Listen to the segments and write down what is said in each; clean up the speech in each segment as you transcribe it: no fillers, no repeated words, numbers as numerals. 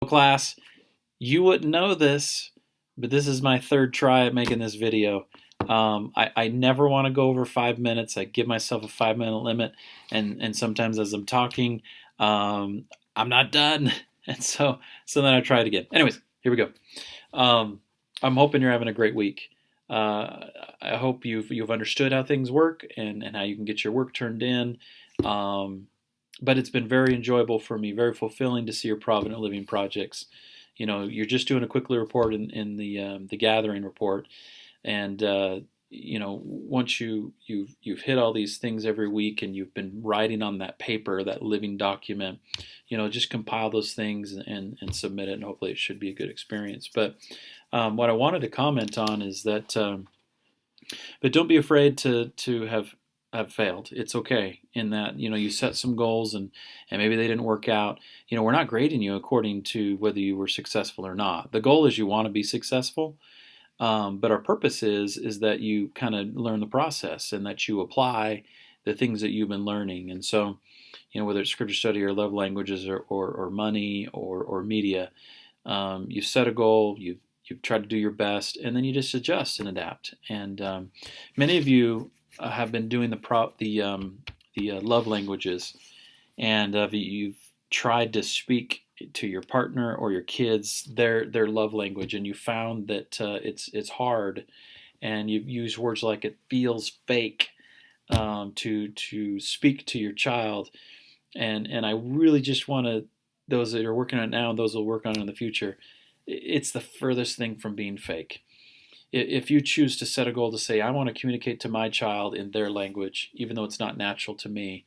Class, you wouldn't know this, but this is my third try at making this video. I never want to go over 5 minutes. I give myself a 5 minute limit, and sometimes as I'm talking, I'm not done, and so then I try it again. Anyways, here we go. I'm hoping you're having a great week. I hope you've understood how things work and how you can get your work turned in. But it's been very enjoyable for me, very fulfilling to see your Provident Living projects. You know, you're just doing a quickly report in the gathering report, and you know, once you've hit all these things every week, and you've been writing on that paper, that living document, you know, just compile those things and submit it, and hopefully it should be a good experience. But what I wanted to comment on is that, but don't be afraid to have failed. It's okay in that, you know, you set some goals and maybe they didn't work out. You know, we're not grading you according to whether you were successful or not. The goal is you want to be successful, but our purpose is that you kind of learn the process and that you apply the things that you've been learning. And so, you know, whether it's scripture study or love languages or money or media, you've set a goal, you've tried to do your best, and then you just adjust and adapt. And many of you have been doing the love languages, and you've tried to speak to your partner or your kids their love language, and you found that it's hard, and you've used words like it feels fake to speak to your child, and I really just want to, those that are working on it now and those that will work on it in the future, it's the furthest thing from being fake. If you choose to set a goal to say, I want to communicate to my child in their language, even though it's not natural to me,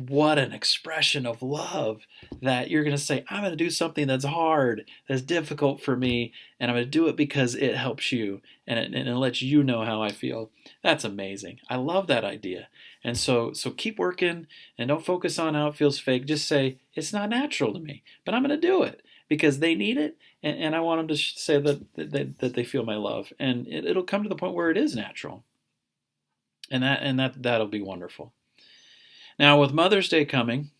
what an expression of love that you're going to say, I'm going to do something that's hard, that's difficult for me, and I'm going to do it because it helps you, and it lets you know how I feel. That's amazing. I love that idea. And so keep working, and don't focus on how it feels fake. Just say, it's not natural to me, but I'm going to do it because they need it, and I want them to say that they feel my love, and it'll come to the point where it is natural, and that'll be wonderful. Now, with Mother's Day coming,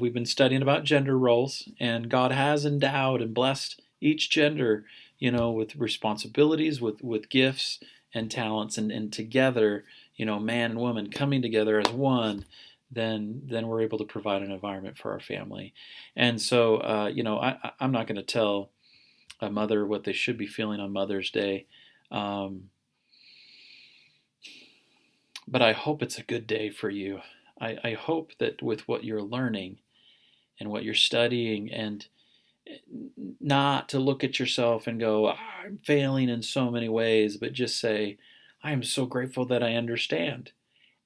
we've been studying about gender roles, and God has endowed and blessed each gender, you know, with responsibilities, with gifts and talents, and together, you know, man and woman coming together as one, then we're able to provide an environment for our family. And so, you know, I'm not going to tell a mother what they should be feeling on Mother's Day, but I hope it's a good day for you. I hope that with what you're learning and what you're studying, and not to look at yourself and go, I'm failing in so many ways, but just say, I am so grateful that I understand,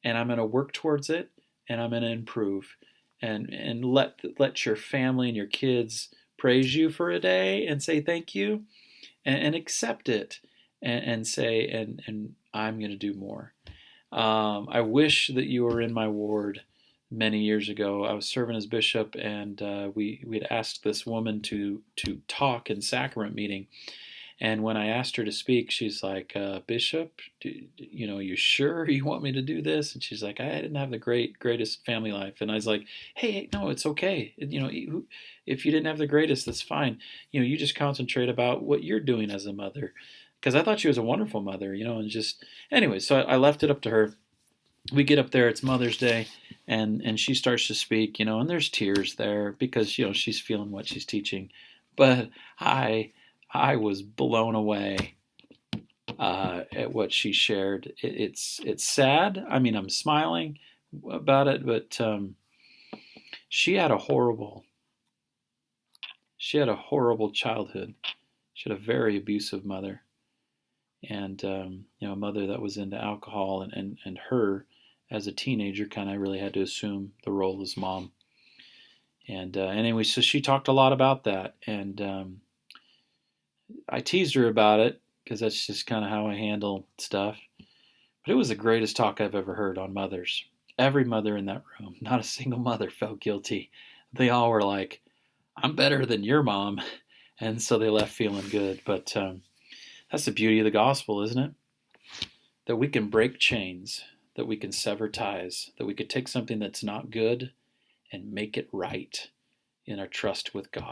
and I'm going to work towards it, and I'm going to improve, and let your family and your kids praise you for a day and say thank you, and accept it, and say, and I'm going to do more. I wish that you were in my ward many years ago. I was serving as bishop, and we'd asked this woman to talk in sacrament meeting. And when I asked her to speak, she's like, Bishop, you know, you sure you want me to do this? And she's like, I didn't have the greatest family life. And I was like, hey, no, it's okay. You know, if you didn't have the greatest, that's fine. You know, you just concentrate about what you're doing as a mother. Because I thought she was a wonderful mother, you know, and just, anyway, so I left it up to her. We get up there, it's Mother's Day, and she starts to speak, you know, and there's tears there because, you know, she's feeling what she's teaching. But I was blown away at what she shared. It's sad. I mean, I'm smiling about it, but she had a horrible childhood. She had a very abusive mother. And you know, a mother that was into alcohol, and her as a teenager kind of really had to assume the role as mom. And anyway, so she talked a lot about that, and I teased her about it because that's just kind of how I handle stuff. But it was the greatest talk I've ever heard on mothers. Every mother in that room, not a single mother felt guilty. They all were like, I'm better than your mom. And so they left feeling good. But that's the beauty of the gospel, isn't it? That we can break chains, that we can sever ties, that we could take something that's not good and make it right in our trust with God.